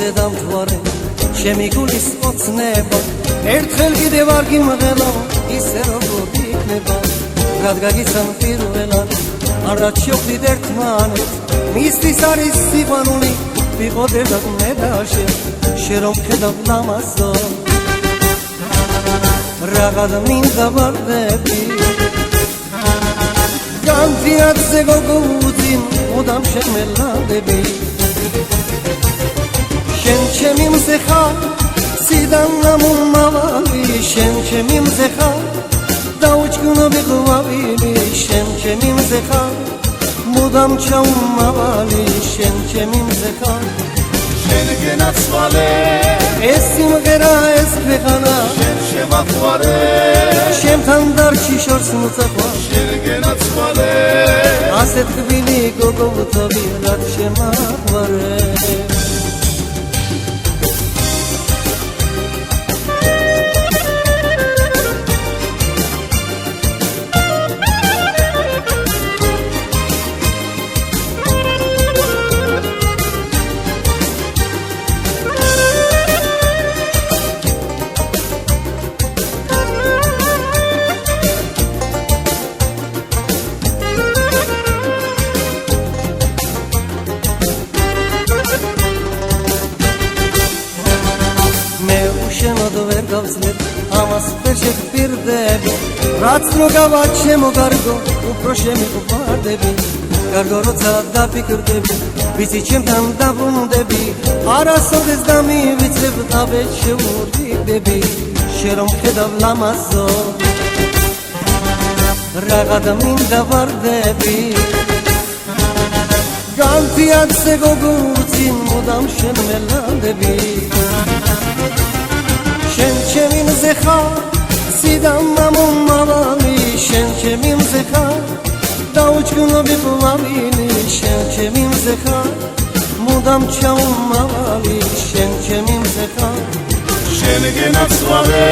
მოცე დამთვარე ჩემი გულის ოცნება ერთხელ კიდევ არ გიმღელა ისე როგორ იქნება რადგან პირველად არ დაჩოხდით ერთმანეთს მისთვის არის სიყვარული ვიყოდებდათ მე და შენ რომ ხედავ ლამაზო რაღაც მინდა ვარდები განთიადზე გოგოუძინ მუდამ შემელადები შენ ჩემი მზე ხარ სიდან ამომავალი შენ ჩემი მზე ხარ დაუჭკუნობი ღვავილი შენ ჩემი მზე ხარ მუდამ ჩაუმავალი შენ ჩემი მზე ხარ შენ გენაცვალე ეს სიმღერა ეს ქვეყანა შენ შემაყვარე შემთან დარჩი შორს მოწაყვა შენ გენაცვალე ასეთ თბილი გოგო ვთობი რაც შემაყვარე ამას ვერ შეგპირდები რაც რო გავა ჩემო გარგო უფრო შემიყვარდები გარგო როცა დაფიქრდები ვიცი ჩემთან დაბრუნდები არასოდეს დამივიცებ დავე შეურიგდები შენ რომ ხედავ ლამაზო რაღაც მინდა ვარდები განთიადზე გოგოუძინ მუდამ შემელადები შენ ჩემი მზე ხარ სიდან ამომავალი შენ ჩემი მზე ხარ დაუჭკუნობი ღვავილი შენ ჩემი მზე ხარ მუდამ ჩაუმავალი შენ ჩემი მზე ხარ შენ გენაცვალე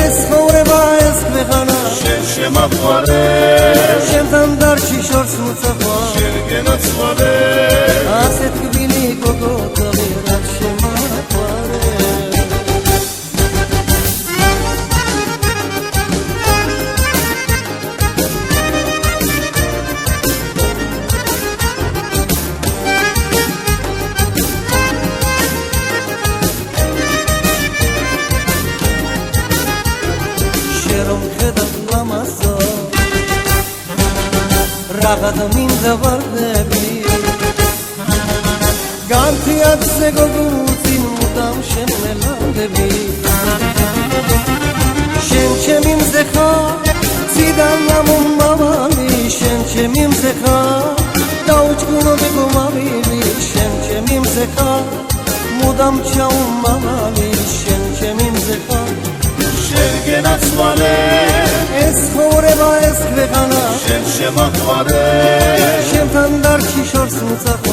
ეს ხოვრება ეს ქვეყანა შენ შემაყვარე შემთან დარჩი შორს მოწაყვა შენ გენაცვალე ასეთ თბილი გოგო თვი რაც შემაყვარე რაღაც მინდა ვარდები განთიადზე გოგოუძინ მუდამ შემელადები შენ ჩემი მზე ხარ სიდან ამომავალი შენ ჩემი მზე ხარ დაუჭკუნობი ღვავილი შენ ჩემი მზე ხარ მუდამ ჩაუმავალი შენ ჩემი მზე ხარ შენ გენაცვალე ეს ხოვრება ეს ქვეყანა შენ შემაყვარე შემთან დარჩი შორს მოწაყვა